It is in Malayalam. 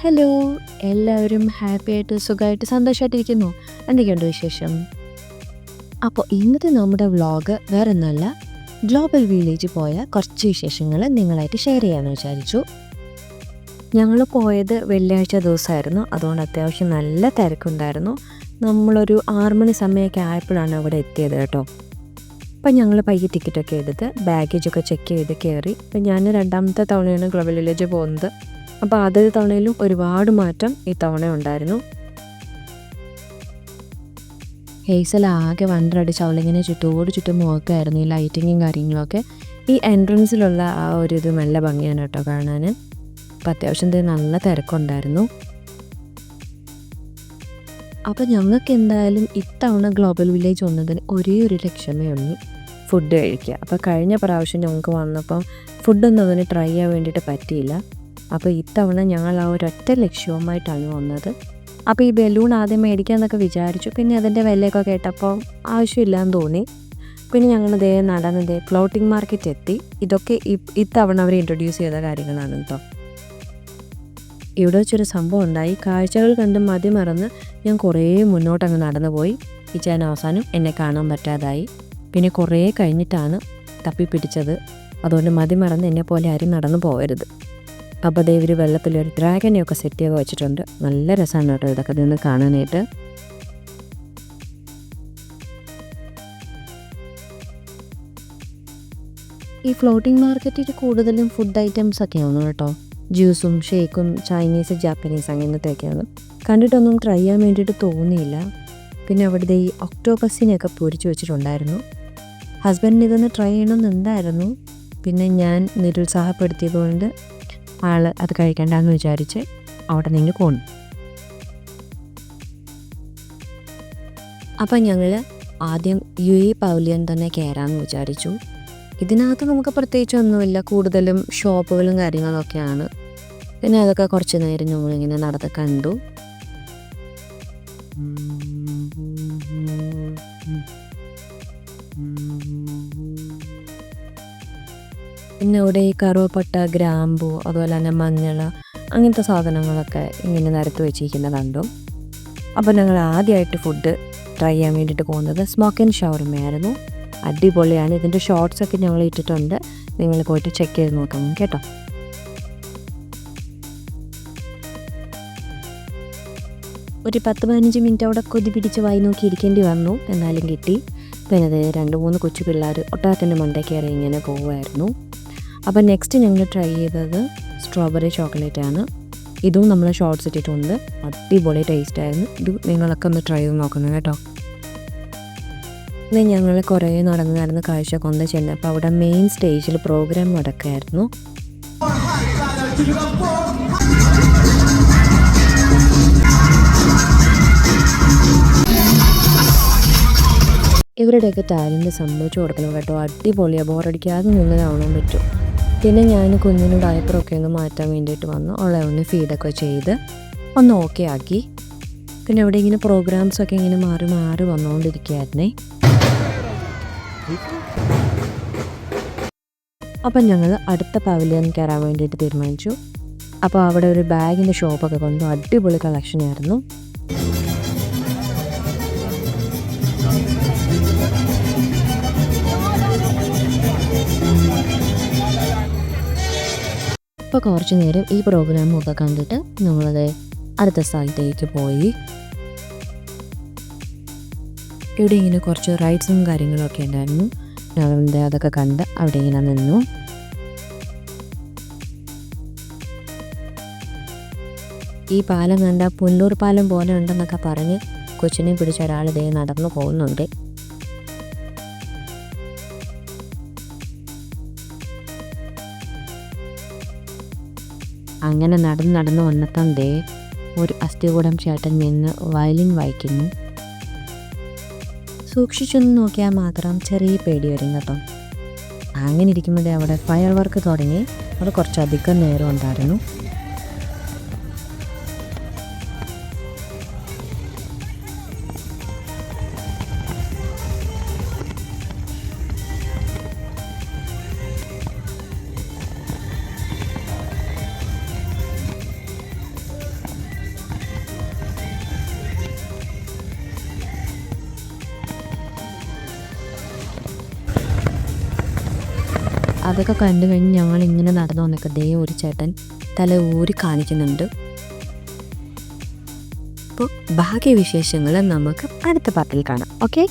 ഹലോ, എല്ലാവരും ഹാപ്പിയായിട്ട് സുഖമായിട്ട് സന്തോഷമായിട്ടിരിക്കുന്നു. എന്തൊക്കെയുണ്ട് വിശേഷം? അപ്പോൾ ഇന്നത്തെ നമ്മുടെ വ്ളോഗ് വേറെ ഒന്നുമല്ല, ഗ്ലോബൽ വില്ലേജ് പോയ കുറച്ച് വിശേഷങ്ങൾ നിങ്ങളായിട്ട് ഷെയർ ചെയ്യാമെന്ന് വിചാരിച്ചു. ഞങ്ങൾ പോയത് വെള്ളിയാഴ്ച ദിവസമായിരുന്നു. അതുകൊണ്ട് അത്യാവശ്യം നല്ല തിരക്കുണ്ടായിരുന്നു. നമ്മളൊരു 6 മണി സമയമൊക്കെ ആയപ്പോഴാണ് അവിടെ എത്തിയത് കേട്ടോ. അപ്പം ഞങ്ങൾ പയ്യെ ടിക്കറ്റൊക്കെ എടുത്ത് ബാഗേജൊക്കെ ചെക്ക് ചെയ്ത് കയറി. അപ്പം ഞാൻ 2ാമത്തെ തവണയാണ് ഗ്ലോബൽ വില്ലേജ് പോകുന്നത്. അപ്പോൾ ആദ്യത്തെ തവണയിലും ഒരുപാട് മാറ്റം ഈ തവണ ഉണ്ടായിരുന്നു. ഹേസൽ ആകെ വണ്ടറടിച്ച് അവളിങ്ങനെ ചുറ്റും നോക്കുകയായിരുന്നു ഈ ലൈറ്റിങ്ങും കാര്യങ്ങളൊക്കെ. ഈ എൻട്രൻസിലുള്ള ആ ഒരു ഇത് നല്ല ഭംഗിയാണ് കേട്ടോ കാണാൻ. അപ്പോൾ അത്യാവശ്യം നല്ല തിരക്കുണ്ടായിരുന്നു. അപ്പോൾ ഞങ്ങൾക്ക് എന്തായാലും ഇത്തവണ ഗ്ലോബൽ വില്ലേജ് വന്നതിന് ഒരേ ഒരു ലക്ഷ്യമേ ഉള്ളൂ, ഫുഡ് കഴിക്കുക. അപ്പോൾ കഴിഞ്ഞ പ്രാവശ്യം ഞങ്ങൾക്ക് വന്നപ്പം ഫുഡൊന്നും അതിന് ട്രൈ ചെയ്യാൻ വേണ്ടിയിട്ട് പറ്റിയില്ല. അപ്പോൾ ഇത്തവണ ഞങ്ങൾ ആ ഒരൊറ്റ ലക്ഷ്യവുമായിട്ടാണ് വന്നത്. അപ്പോൾ ഈ ബലൂൺ ആദ്യം മേടിക്കാമെന്നൊക്കെ വിചാരിച്ചു. പിന്നെ അതിൻ്റെ വിലയൊക്കെ കേട്ടപ്പോൾ ആവശ്യമില്ലാന്ന് തോന്നി. പിന്നെ ഞങ്ങൾ നടന്നതേ ഫ്ലോട്ടിംഗ് മാർക്കറ്റ് എത്തി. ഇതൊക്കെ ഇത്തവണ അവർ ഇൻട്രൊഡ്യൂസ് ചെയ്ത കാര്യങ്ങളാണ് കേട്ടോ. ഇവിടെ വെച്ചൊരു സംഭവം ഉണ്ടായി. കാഴ്ചകൾ കണ്ട് മതിമറന്ന് ഞാൻ കുറേ മുന്നോട്ടങ്ങ് നടന്നു പോയി. ഈ ചേട്ടൻ അവസാനം എന്നെ കാണാൻ പറ്റാതായി. പിന്നെ കുറേ കഴിഞ്ഞിട്ടാണ് തപ്പിപ്പിടിച്ചത്. അതുകൊണ്ട് മതിമറന്ന് എന്നെ പോലെ ആരും നടന്നു പോകരുത്. അപ്പോൾ ദേ ഇവർ വെള്ളത്തിലൊരു ഡ്രാഗനെയൊക്കെ സെറ്റ് ചെയ്ത് വെച്ചിട്ടുണ്ട്. നല്ല രസമാണ് കേട്ടോ ഇതൊക്കെ നിന്ന് കാണാനായിട്ട്. ഈ ഫ്ലോട്ടിംഗ് മാർക്കറ്റിൽ കൂടുതലും ഫുഡ് ഐറ്റംസ് ഒക്കെയാണ് കേട്ടോ. ജ്യൂസും ഷേക്കും ചൈനീസ് ജാപ്പനീസ് അങ്ങനത്തെയൊക്കെയാണ്. കണ്ടിട്ടൊന്നും ട്രൈ ചെയ്യാൻ വേണ്ടിയിട്ട് തോന്നിയില്ല. പിന്നെ അവിടുത്തെ ഈ ഒക്ടോപസിനെയൊക്കെ പൊരിച്ച് വെച്ചിട്ടുണ്ടായിരുന്നു. ഹസ്ബൻഡിന് ഇതൊന്ന് ട്രൈ ചെയ്യണമെന്നുണ്ടായിരുന്നു. പിന്നെ ഞാൻ നിരുത്സാഹപ്പെടുത്തിയതുകൊണ്ട് ആൾ അത് കഴിക്കണ്ടെന്ന് വിചാരിച്ച് അവിടെ നിന്ന് പോന്നു. അപ്പം ഞങ്ങൾ ആദ്യം UAE പവലിയൻ തന്നെ കയറാമെന്ന് വിചാരിച്ചു. ഇതിനകത്ത് നമുക്ക് പ്രത്യേകിച്ചൊന്നുമില്ല, കൂടുതലും ഷോപ്പുകളും കാര്യങ്ങളൊക്കെയാണ്. പിന്നെ അതൊക്കെ കുറച്ച് നേരം നമ്മളിങ്ങനെ നടന്ന് കണ്ടു. പിന്നെ ഇവിടെ ഈ കറുവപ്പട്ട, ഗ്രാമ്പൂ, അതുപോലെ തന്നെ മഞ്ഞൾ, അങ്ങനത്തെ സാധനങ്ങളൊക്കെ ഇങ്ങനെ നിരത്തി വെച്ചിരിക്കുന്നത് കണ്ടു. അപ്പോൾ ഞങ്ങൾ ആദ്യമായിട്ട് ഫുഡ് ട്രൈ ചെയ്യാൻ വേണ്ടിയിട്ട് പോകുന്നത് സ്മോക്ക് ആൻഡ് ഷവർമയായിരുന്നു. അടിപൊളിയാണ്. ഇതിൻ്റെ ഷോർട്സൊക്കെ ഞങ്ങൾ ഇട്ടിട്ടുണ്ട്, നിങ്ങൾ പോയിട്ട് ചെക്ക് ചെയ്ത് നോക്കാം കേട്ടോ. ഒരു 10-15 മിനിറ്റ് അവിടെ കൊതി പിടിച്ച് വായി നോക്കി ഇരിക്കേണ്ടി വന്നു, എന്നാലും കിട്ടി. പിന്നെ അത് 2-3 കൊച്ചു പിള്ളേർ ഒട്ടാത്തിൻ്റെ മണ്ടേ കയറി ഇങ്ങനെ പോവുമായിരുന്നു. അപ്പോൾ നെക്സ്റ്റ് ഞങ്ങൾ ട്രൈ ചെയ്തത് സ്ട്രോബെറി ചോക്ലേറ്റാണ്. ഇതും നമ്മൾ ഷോർട്സ് ഇട്ടിട്ടുണ്ട്. അടിപൊളി ടേസ്റ്റായിരുന്നു. ഇത് നിങ്ങളൊക്കെ ഒന്ന് ട്രൈ ചെയ്ത് നോക്കണം കേട്ടോ. പിന്നെ ഞങ്ങൾ കുറേ നടന്ന് കാഴ്ച കൊണ്ട് ചെന്നപ്പോൾ അവിടെ മെയിൻ സ്റ്റേജിൽ പ്രോഗ്രാം നടക്കുകയായിരുന്നു. ഇവരുടെയൊക്കെ ടാലൻറ്റ് സമ്മതിച്ചു കൊടുക്കണം കേട്ടോ. അടിപൊളിയാണ്, ബോറടിക്കാതെ നിന്ന് കാണാൻ പറ്റും. പിന്നെ ഞാൻ കുഞ്ഞിന് ഡയപ്പറൊക്കെ ഒന്ന് മാറ്റാൻ വേണ്ടിയിട്ട് വന്നു. അവളെ ഒന്ന് ഫീഡൊക്കെ ചെയ്ത് ഒന്ന് ഓക്കെ ആക്കി. പിന്നെ ഇവിടെ ഇങ്ങനെ പ്രോഗ്രാംസൊക്കെ ഇങ്ങനെ മാറി വന്നുകൊണ്ടിരിക്കുകയായിരുന്നേ. അപ്പം ഞങ്ങൾ അടുത്ത പവലിയൻ കയറാൻ വേണ്ടിയിട്ട് തീരുമാനിച്ചു. അപ്പോൾ അവിടെ ഒരു ബാഗിൻ്റെ ഷോപ്പൊക്കെ കൊണ്ടു. അടിപൊളി കളക്ഷനായിരുന്നു. അപ്പോൾ കുറച്ച് നേരം ഈ പ്രോഗ്രാമൊക്കെ കണ്ടിട്ട് നമ്മളത് അടുത്ത സ്ഥലത്തേക്ക് പോയി. ഇവിടെ ഇങ്ങനെ കുറച്ച് റൈഡ്സും കാര്യങ്ങളൊക്കെ ഉണ്ടായിരുന്നു. ഞങ്ങളുടെ അതൊക്കെ കണ്ട് അവിടെ ഇങ്ങനെ നിന്നു. ഈ പാലം കണ്ട പുല്ലൂർ പാലം പോലെ ഉണ്ടെന്നൊക്കെ പറഞ്ഞ് കൊച്ചിനെ പിടിച്ച ഒരാൾ ഇതേ നടന്നു പോകുന്നുണ്ട്. അങ്ങനെ നടന്ന് വന്നത്തേ ഒരു അസ്ഥികൂടം ചേട്ടൻ നിന്ന് വയലിൻ വായിക്കുന്നു. സൂക്ഷിച്ചൊന്ന് നോക്കിയാൽ മാത്രം ചെറിയ പേടി വരും കേട്ടോ. അങ്ങനെ ഇരിക്കുമ്പോഴേ അവിടെ ഫയർ വർക്ക് തുടങ്ങി. അവിടെ കുറച്ചധികം നേരം ഉണ്ടായിരുന്നു. അതൊക്കെ കണ്ടു കഴിഞ്ഞ് ഞങ്ങൾ ഇങ്ങനെ നടന്നു വന്നൊക്കെ ദേ ഒരു ചേട്ടൻ തല ഊരി കാണിക്കുന്നുണ്ട്. അപ്പോൾ ബാക്കി വിശേഷങ്ങൾ നമുക്ക് അടുത്ത പാർട്ടിൽ കാണാം. ഓക്കെ.